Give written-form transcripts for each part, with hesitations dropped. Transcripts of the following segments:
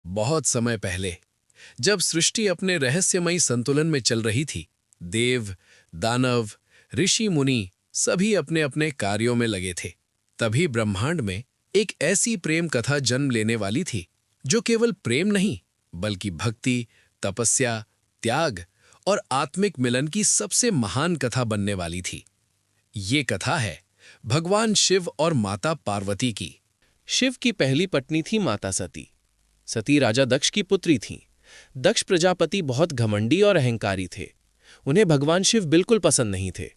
बहुत समय पहले, जब सृष्टि अपने रहस्यमयी संतुलन में चल रही थी, देव, दानव, ऋषि मुनि सभी अपने अपने कार्यों में लगे थे। तभी ब्रह्मांड में एक ऐसी प्रेम कथा जन्म लेने वाली थी, जो केवल प्रेम नहीं, बल्कि भक्ति, तपस्या, त्याग और आत्मिक मिलन की सबसे महान कथा बनने वाली थी। ये कथा है भगवान शिव और माता पार्वती की। शिव की पहली पत्नी थी माता सती। सती राजा दक्ष की पुत्री थीं। दक्ष प्रजापति बहुत घमंडी और अहंकारी थे। उन्हें भगवान शिव बिल्कुल पसंद नहीं थे।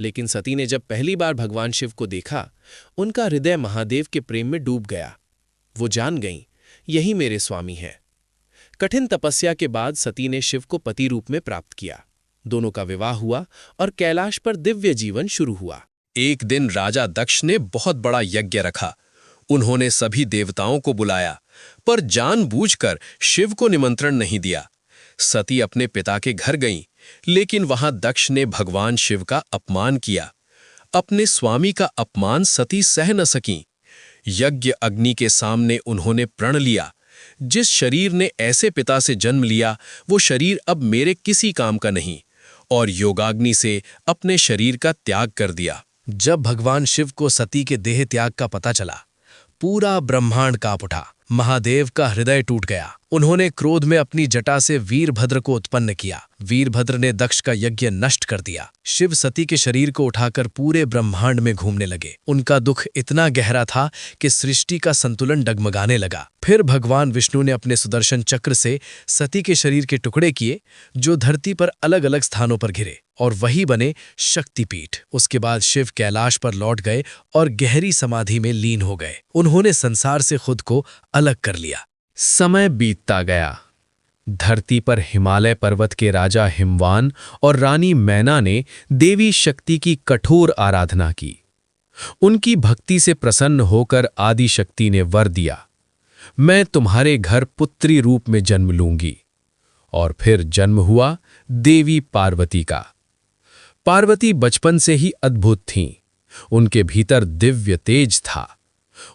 लेकिन सती ने जब पहली बार भगवान शिव को देखा, उनका हृदय महादेव के प्रेम में डूब गया। वो जान गईं, यही मेरे स्वामी हैं। कठिन तपस्या के बाद सती ने शिव को पति रूप में प्राप्त किया। दोनों का विवाह हुआ और कैलाश पर दिव्य जीवन शुरू हुआ। एक दिन राजा दक्ष ने बहुत बड़ा यज्ञ रखा। उन्होंने सभी देवताओं को बुलाया, पर जानबूझकर शिव को निमंत्रण नहीं दिया। सती अपने पिता के घर गईं, लेकिन वहां दक्ष ने भगवान शिव का अपमान किया। अपने स्वामी का अपमान सती सह न सकीं। यज्ञ अग्नि के सामने उन्होंने प्रण लिया, जिस शरीर ने ऐसे पिता से जन्म लिया, वो शरीर अब मेरे किसी काम का नहीं, और योगाग्नि से अपने शरीर का त्याग कर दिया। जब भगवान शिव को सती के देह त्याग का पता चला, पूरा ब्रह्मांड कांप उठा। महादेव का हृदय टूट गया। उन्होंने क्रोध में अपनी जटा से वीरभद्र को उत्पन्न किया। वीरभद्र ने दक्ष का यज्ञ नष्ट कर दिया। शिव सती के शरीर को उठाकर पूरे ब्रह्मांड में घूमने लगे। उनका दुख इतना गहरा था कि सृष्टि का संतुलन डगमगाने लगा। फिर भगवान विष्णु ने अपने सुदर्शन चक्र से सती के शरीर के टुकड़े किए, जो धरती पर अलग अलग स्थानों पर घिरे, और वही बने शक्तिपीठ। उसके बाद शिव कैलाश पर लौट गए और गहरी समाधि में लीन हो गए। उन्होंने संसार से खुद को अलग कर लिया। समय बीतता गया। धरती पर हिमालय पर्वत के राजा हिमवान और रानी मैना ने देवी शक्ति की कठोर आराधना की। उनकी भक्ति से प्रसन्न होकर आदि शक्ति ने वर दिया, मैं तुम्हारे घर पुत्री रूप में जन्म लूंगी। और फिर जन्म हुआ देवी पार्वती का। पार्वती बचपन से ही अद्भुत थीं। उनके भीतर दिव्य तेज था।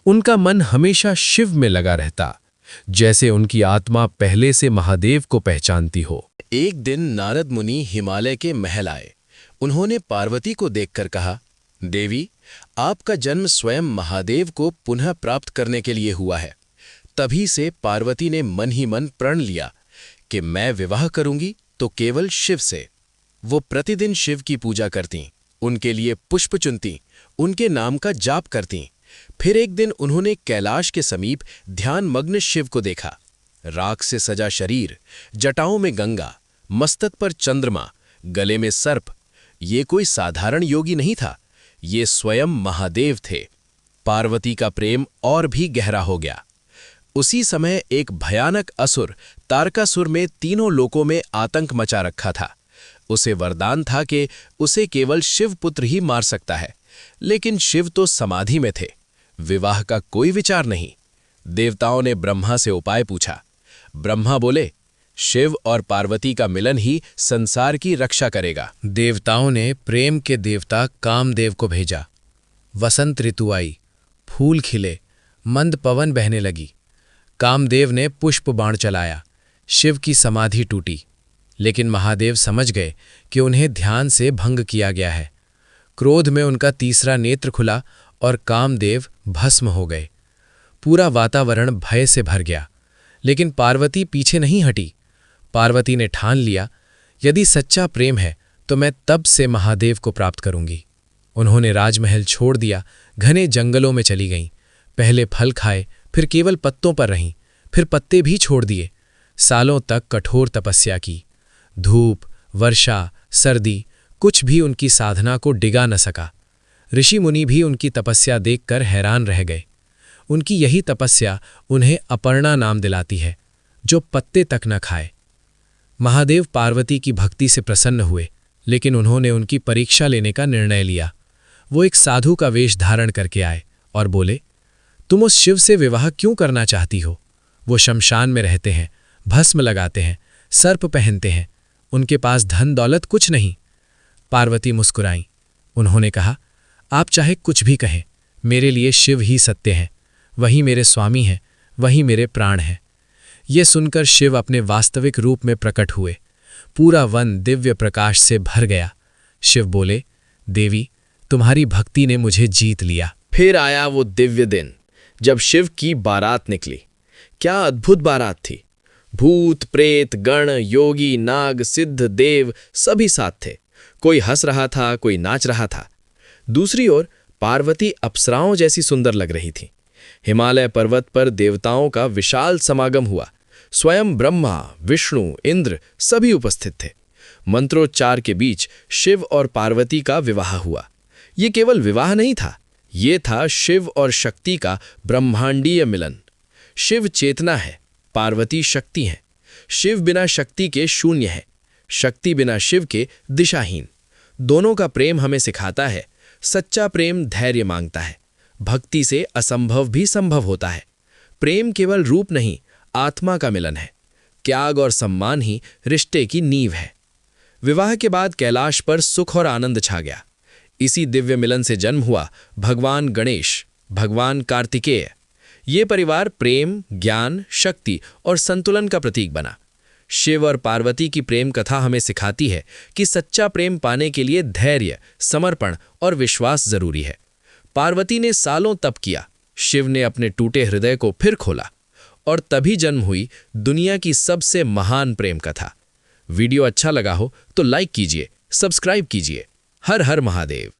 उनका मन हमेशा शिव में लगा रहता, जैसे उनकी आत्मा पहले से महादेव को पहचानती हो। एक दिन नारद मुनि हिमालय के महल आए। उन्होंने पार्वती को देखकर कहा, देवी, आपका जन्म स्वयं महादेव को पुनः प्राप्त करने के लिए हुआ है। तभी से पार्वती ने मन ही मन प्रण लिया कि मैं विवाह करूंगी तो केवल शिव से। वो प्रतिदिन शिव की पूजा करतीं, उनके लिए पुष्प चुनतीं, उनके नाम का जाप करतीं। फिर एक दिन उन्होंने कैलाश के समीप ध्यानमग्न शिव को देखा। राख से सजा शरीर, जटाओं में गंगा, मस्तक पर चंद्रमा, गले में सर्प। ये कोई साधारण योगी नहीं था, ये स्वयं महादेव थे। पार्वती का प्रेम और भी गहरा हो गया। उसी समय एक भयानक असुर तारकासुर में तीनों लोकों में आतंक मचा रखा था। उसे वरदान था कि उसे केवल शिवपुत्र ही मार सकता है, लेकिन शिव तो समाधि में थे। विवाह का कोई विचार नहीं। देवताओं ने ब्रह्मा से उपाय पूछा। ब्रह्मा बोले, शिव और पार्वती का मिलन ही संसार की रक्षा करेगा। देवताओं ने प्रेम के देवता कामदेव को भेजा। वसंत ऋतु आई, फूल खिले, मंद पवन बहने लगी। कामदेव ने पुष्प बाण चलाया। शिव की समाधि टूटी, लेकिन महादेव समझ गए कि उन्हें ध्यान से भंग किया गया है। क्रोध में उनका तीसरा नेत्र खुला और कामदेव भस्म हो गए। पूरा वातावरण भय से भर गया, लेकिन पार्वती पीछे नहीं हटी। पार्वती ने ठान लिया, यदि सच्चा प्रेम है तो मैं तब से महादेव को प्राप्त करूंगी। उन्होंने राजमहल छोड़ दिया, घने जंगलों में चली गईं। पहले फल खाए, फिर केवल पत्तों पर रहीं, फिर पत्ते भी छोड़ दिए। सालों तक कठोर तपस्या की। धूप, वर्षा, सर्दी, कुछ भी उनकी साधना को डिगा न सका। ऋषि मुनि भी उनकी तपस्या देखकर हैरान रह गए। उनकी यही तपस्या उन्हें अपर्णा नाम दिलाती है, जो पत्ते तक न खाए। महादेव पार्वती की भक्ति से प्रसन्न हुए, लेकिन उन्होंने उनकी परीक्षा लेने का निर्णय लिया। वो एक साधु का वेश धारण करके आए और बोले, तुम उस शिव से विवाह क्यों करना चाहती हो? वो शमशान में रहते हैं, भस्म लगाते हैं, सर्प पहनते हैं, उनके पास धन दौलत कुछ नहीं। पार्वती मुस्कुराईं। उन्होंने कहा, आप चाहे कुछ भी कहें, मेरे लिए शिव ही सत्य हैं। वही मेरे स्वामी हैं, वही मेरे प्राण हैं। ये सुनकर शिव अपने वास्तविक रूप में प्रकट हुए। पूरा वन दिव्य प्रकाश से भर गया। शिव बोले, देवी, तुम्हारी भक्ति ने मुझे जीत लिया। फिर आया वो दिव्य दिन जब शिव की बारात निकली। क्या अद्भुत बारात थी। भूत, प्रेत, गण, योगी, नाग, सिद्ध, देव सभी साथ थे। कोई हंस रहा था, कोई नाच रहा था। दूसरी ओर पार्वती अप्सराओं जैसी सुंदर लग रही थी। हिमालय पर्वत पर देवताओं का विशाल समागम हुआ। स्वयं ब्रह्मा, विष्णु, इंद्र सभी उपस्थित थे। मंत्रोच्चार के बीच शिव और पार्वती का विवाह हुआ। ये केवल विवाह नहीं था, ये था शिव और शक्ति का ब्रह्मांडीय मिलन। शिव चेतना है, पार्वती शक्ति है। शिव बिना शक्ति के शून्य है, शक्ति बिना शिव के दिशाहीन। दोनों का प्रेम हमें सिखाता है, सच्चा प्रेम धैर्य मांगता है। भक्ति से असंभव भी संभव होता है। प्रेम केवल रूप नहीं, आत्मा का मिलन है। त्याग और सम्मान ही रिश्ते की नींव है। विवाह के बाद कैलाश पर सुख और आनंद छा गया। इसी दिव्य मिलन से जन्म हुआ भगवान गणेश, भगवान कार्तिकेय। ये परिवार प्रेम, ज्ञान, शक्ति और संतुलन का प्रतीक बना। शिव और पार्वती की प्रेम कथा हमें सिखाती है कि सच्चा प्रेम पाने के लिए धैर्य, समर्पण और विश्वास जरूरी है। पार्वती ने सालों तप किया, शिव ने अपने टूटे हृदय को फिर खोला, और तभी जन्म हुई दुनिया की सबसे महान प्रेम कथा। वीडियो अच्छा लगा हो तो लाइक कीजिए, सब्सक्राइब कीजिए। हर हर महादेव।